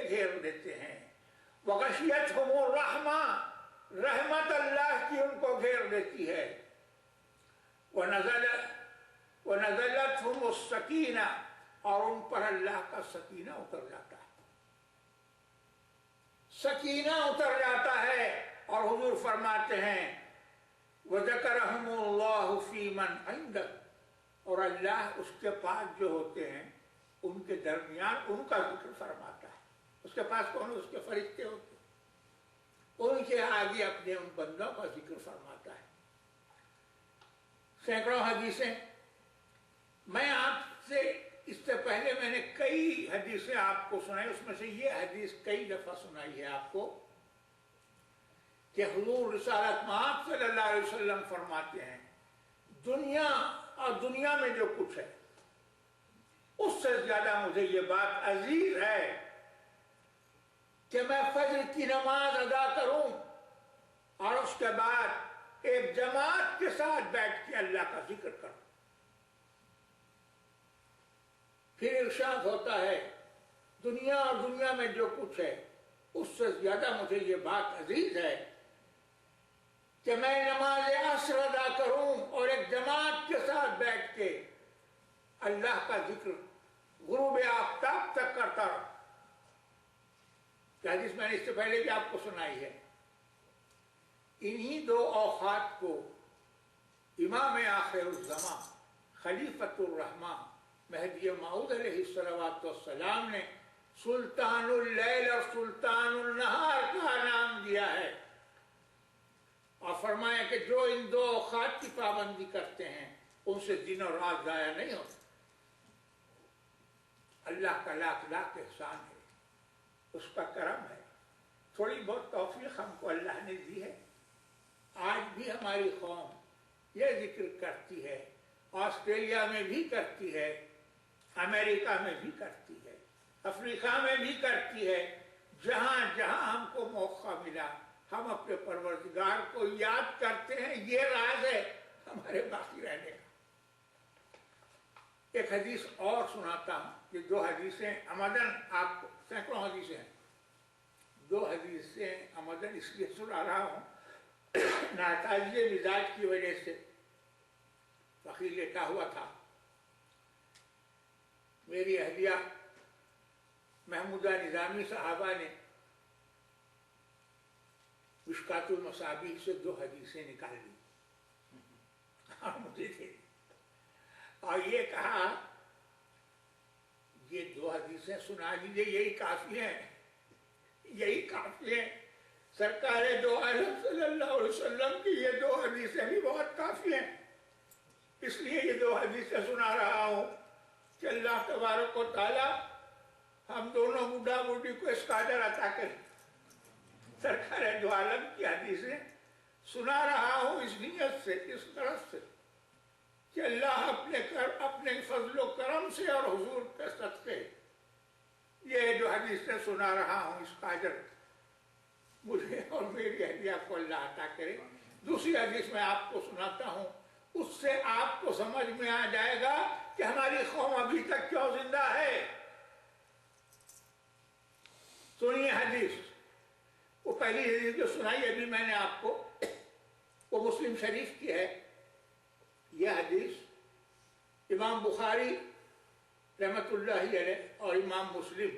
گھیر دیتے ہیں۔ وغشیتہم الرحمہ، رحمت اللہ کی ان کو گھیر دیتی ہے۔ وَنَزَلَتْهُمُ السَّكِينَةُ، اور ان پر اللہ کا سکینہ اتر جاتا ہے، سکینہ اتر جاتا ہے۔ اور حضور فرماتے ہیں وَذَكَرَهُمُ اللَّهُ فِي مَنْ عِنْدَهُ، اور اللہ اس کے پاس جو ہوتے ہیں ان کے درمیان ان کا ذکر فرماتا ہے۔ اس کے پاس کون؟ اس کے فرشتے ہوتے ہیں، ان کے آگے اپنے ان بندوں کا ذکر فرماتا ہے۔ سینکڑوں حدیثیں میں آپ سے اس سے پہلے میں نے کئی حدیثیں آپ کو سنائی، اس میں سے یہ حدیث کئی دفعہ سنائی ہے آپ کو کہ حضور رسالت مآب صلی اللہ علیہ وسلم فرماتے ہیں دنیا اور دنیا میں جو کچھ ہے اس سے زیادہ مجھے یہ بات عزیز ہے کہ میں فجر کی نماز ادا کروں اور اس کے بعد ایک جماعت کے ساتھ بیٹھ کے اللہ کا ذکر کروں۔ پھر ارشاد ہوتا ہے دنیا اور دنیا میں جو کچھ ہے اس سے زیادہ مجھے یہ بات عزیز ہے کہ میں نماز عصر ادا کروں اور ایک جماعت کے ساتھ بیٹھ کے اللہ کا ذکر غروب آفتاب تک کرتا رہوں۔ کہ حدیث میں نے اس سے پہلے بھی آپ کو سنائی ہے۔ انہی دو اوقات کو امام آخر الزمان خلیفۃ الرحمن مہدی موعود علیہ السلام نے سلطان اللیل اور سلطان النہار کا نام دیا ہے، اور فرمایا کہ جو ان دو اوقات کی پابندی کرتے ہیں ان سے دن اور رات ضائع نہیں ہوتے۔ اللہ کا لاکھ لاکھ احسان ہے، اس کا کرم ہے، تھوڑی بہت توفیق ہم کو اللہ نے دی ہے۔ آج بھی ہماری قوم یہ ذکر کرتی ہے، آسٹریلیا میں بھی کرتی ہے، امریکہ میں بھی کرتی ہے، افریقہ میں بھی کرتی ہے۔ جہاں جہاں ہم کو موقع ملا ہم اپنے پروردگار کو یاد کرتے ہیں، یہ راز ہے ہمارے باقی رہنے کا۔ ایک حدیث اور سناتا ہوں، یہ دو حدیثیں عمدن آپ کو، سینکڑوں حدیثیں ہیں، دو حدیثیں عمدن اس لیے سنا رہا ہوں ناتازی مزاج کی وجہ سے، فقیر لیٹا ہوا تھا، میری اہلیہ محمودہ نظامی صاحبہ نے مشکات المصابیح سے دو حدیثیں نکال لی اور مجھے دے دی اور یہ کہا یہ دو حدیثیں سنا لیجیے، یہی کافی ہیں، یہی کافی ہیں۔ سرکار دو عالم صلی اللہ علیہ وسلم کی یہ دو حدیثیں بھی بہت کافی ہیں، اس لیے یہ دو حدیثیں سنا رہا ہوں کہ اللہ تبارک و تعالی ہم دونوں بوڑھا بوڑھی کو اس قدر عطا کرے۔ سرکار دو عالم کی حدیثیں سنا رہا ہوں اس نیت سے، اس طرف سے کہ اللہ اپنے فضل و کرم سے اور حضور کے صدقے یہ جو حدیثیں سنا رہا ہوں اس قدر مجھے اور میری اہلیہ کو اللہ عطا کرے۔ دوسری حدیث میں آپ کو سناتا ہوں، اس سے آپ کو سمجھ میں آ جائے گا کہ ہماری قوم ابھی تک کیوں زندہ ہے۔ سنیے حدیث، وہ پہلی حدیث جو سنائی ابھی میں نے آپ کو وہ مسلم شریف کی ہے۔ یہ حدیث امام بخاری رحمت اللہ علیہ اور امام مسلم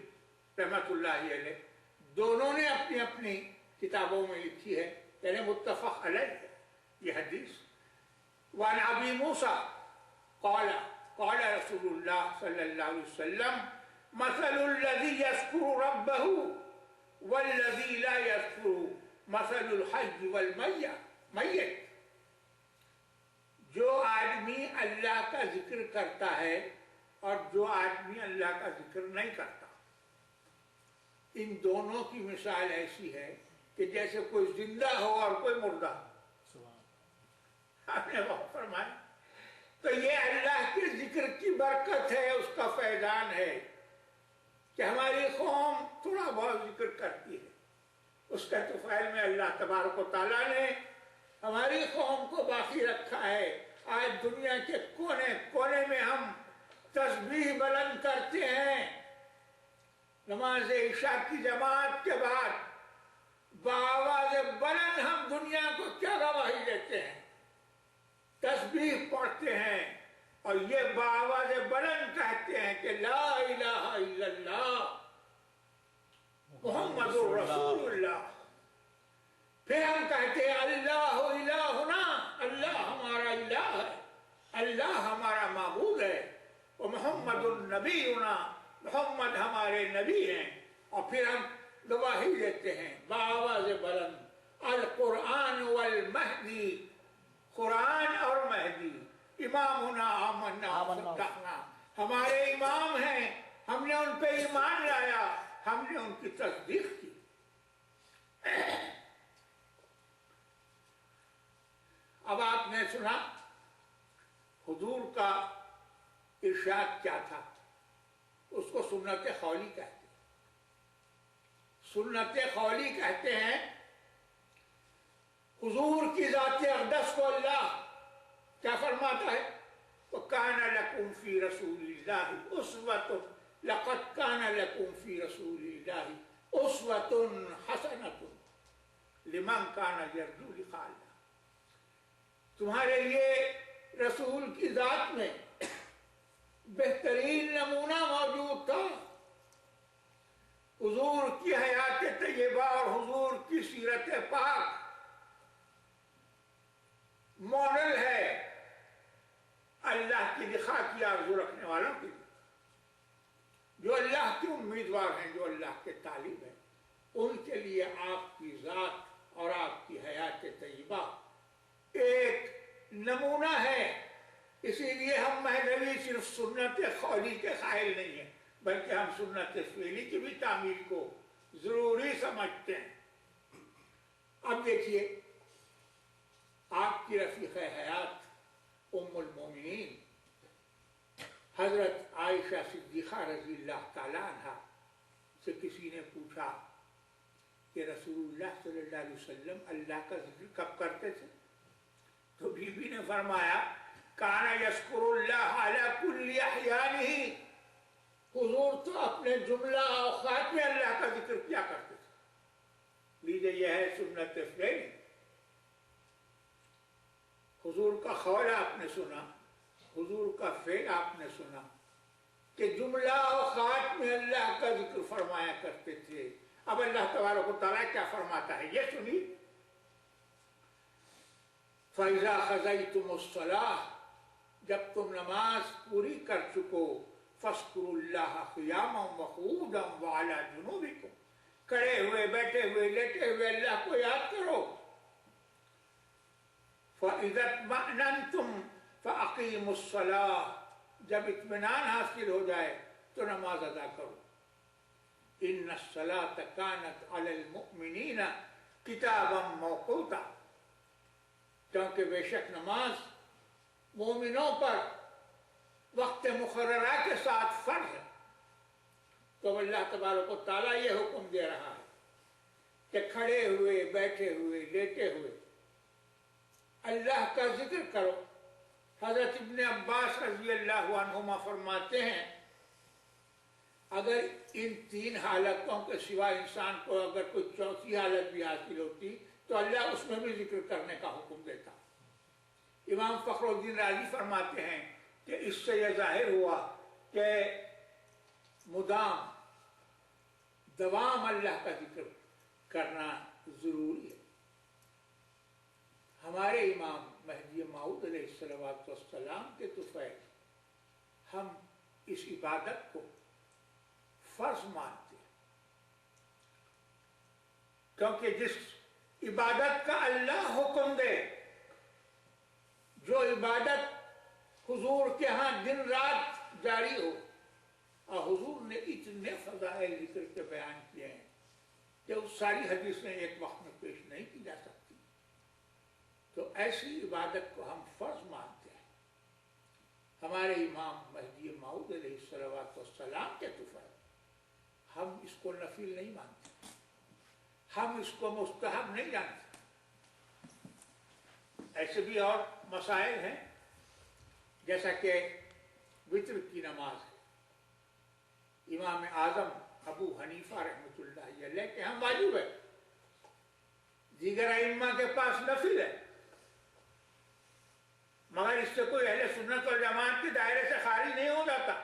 رحمت اللہ علیہ دونوں نے اپنی اپنی کتابوں میں لکھی ہے، یعنی متفق علیہ ہے یہ حدیث۔ وعن ابی موسیٰ قال قال رسول اللہ صلی اللہ علیہ وسلم مثل الذی یذکر ربہ والذی لا یذکر مثل الحی والمیت، جو آدمی اللہ کا ذکر کرتا ہے اور جو آدمی اللہ کا ذکر نہیں کرتا، ان دونوں کی مثال ایسی ہے کہ جیسے کوئی زندہ ہو اور کوئی مردہ ہو۔ آپ نے بہت فرمایا، تو یہ اللہ کے ذکر کی برکت ہے، اس کا فیضان ہے کہ ہماری قوم تھوڑا بہت ذکر کرتی ہے۔ اس کا طفیل میں اللہ تبارک و تعالیٰ نے ہماری قوم کو باقی رکھا ہے۔ آج دنیا کے کونے کونے میں ہم تسبیح بلند کرتے ہیں، نماز عشاء کی جماعت کے بعد بآواز بلند ہم دنیا کو کیا گواہی دیتے ہیں؟ تسبیح پڑھتے ہیں اور یہ بآواز بلند کہتے ہیں کہ لا الہ الا اللہ محمد رسول اللہ. پھر ہم کہتے ہیں اللہ الہنا، اللہ ہمارا الہ ہے، اللہ ہمارا معبود ہے، اور محمد النبینا، محمد ہمارے نبی ہیں. اور پھر ہم گواہی دیتے ہیں بآواز بلند القرآن والمہدی، قرآن اور مہدی امامنا آمنا صدقنا، ہمارے امام ہیں، ہم نے ان پہ ایمان لایا، ہم نے ان کی تصدیق کی. اب آپ نے سنا حضور کا ارشاد کیا تھا، اس کو سنت قولی کہتے ہیں. سنت قولی کہتے ہیں حضور کی ذات اقدس کو اللہ کیا فرماتا ہے؟ وَكَانَ لَكُمْ فِي رَسُولِ اللَّهِ أُسْوَةٌ لَقَدْ كَانَ لَكُمْ فِي رَسُولِ اللَّهِ أُسْوَةٌ حَسَنَةٌ لِمَنْ كَانَ يَرْجُو لِقَاءَ اللَّهِ. تمہارے لیے رسول کی ذات میں بہترین نمونہ موجود تھا. حضور کی حیات طیبہ اور حضور کی سیرت پاک ماڈل ہے اللہ کی لقاء کی آرزو رکھنے والوں کے لیے، جو اللہ کے امیدوار ہیں، جو اللہ کے طالب ہیں. ان کے لیے آپ کی ذات اور آپ کی حیات طیبہ ایک نمونہ ہے. اسی لیے ہم مہدوی صرف سنت قولی کے قائل نہیں ہیں، بلکہ ہم سنت فعلی کی بھی تعمیل کو ضروری سمجھتے ہیں. اب دیکھیے آپ کی رفیق حیات ام المومنین حضرت عائشہ صدیقہ رضی اللہ تعالیٰ عنہ سے کسی نے پوچھا کہ رسول اللہ صلی اللہ علیہ وسلم اللہ کا ذکر کب کرتے تھے؟ تو بی بی نے فرمایا کانا یذکر اللہ علی کل احیانہ، حضور تو اپنے جملہ اوقات میں اللہ کا ذکر کیا کرتے تھے. لیجیے یہ ہے سنت فعلی. حضور کا قول آپ نے سنا، حضور کا فعل آپ نے سنا کہ جملہ اوقات میں اللہ کا ذکر فرمایا کرتے تھے. اب اللہ تبارک و تعالیٰ کیا فرماتا ہے یہ سنی. فَإِذَا قَضَيْتُمُ الصَّلَاةَ، جب تم نماز پوری کر چکو، فَاذْكُرُوا اللَّهَ قِيَامًا وَقُعُودًا وَعَلَى جُنُوبِكُمْ، کھڑے ہوئے، بیٹھے ہوئے، لیٹے ہوئے اللہ کو یاد کرو. فَإِذَا اطْمَأْنَنْتُمْ فَأَقِيمُوا الصَّلَاةَ، جب اطمینان حاصل ہو جائے تو نماز ادا کرو. إِنَّ الصَّلَاةَ كَانَتْ عَلَى الْمُؤْمِنِينَ كِتَابًا مَوْقُوتًا، کیونکہ بے شک نماز مومنوں پر وقت مقررہ کے ساتھ فرض ہے. تو اللہ تبارک و تعالیٰ یہ حکم دے رہا ہے کہ کھڑے ہوئے، بیٹھے ہوئے، لیٹے ہوئے اللہ کا ذکر کرو. حضرت ابن عباس رضی اللہ عنہما فرماتے ہیں اگر ان تین حالتوں کے سوا انسان کو اگر کوئی چوتھی حالت بھی حاصل ہوتی تو اللہ اس میں بھی ذکر کرنے کا حکم دیتا. امام فخر الدین رازی فرماتے ہیں کہ اس سے یہ ظاہر ہوا کہ مدام دوام اللہ کا ذکر کرنا ضروری ہے. ہمارے امام مہدی موعود علیہ السلام کے طفیل ہم اس عبادت کو فرض مانتے ہیں، کیونکہ جس عبادت کا اللہ حکم دے، جو عبادت حضور کے ہاں دن رات جاری ہو، اور حضور نے اتنے فضائل ذکر کے بیان کیے ہیں کہ اس ساری حدیثیں ایک وقت میں پیش نہیں کی جا سکتی. تو ایسی عبادت کو ہم فرض مانتے ہیں. ہمارے امام مہدی موعود علیہ السلام کے طفیل ہم اس کو نفل نہیں مانتے، ہم اس کو مستحب نہیں جانتے. ایسے بھی اور مسائل ہیں جیسا کہ وطر کی نماز ہے. امام اعظم ابو حنیفہ رحمۃ اللہ علیہ کہ ہم واجب ہے، دیگر ائمہ کے پاس نفل ہے، مگر اس سے کوئی اہل سنت والجماعت کے دائرے سے خارج نہیں ہو جاتا۔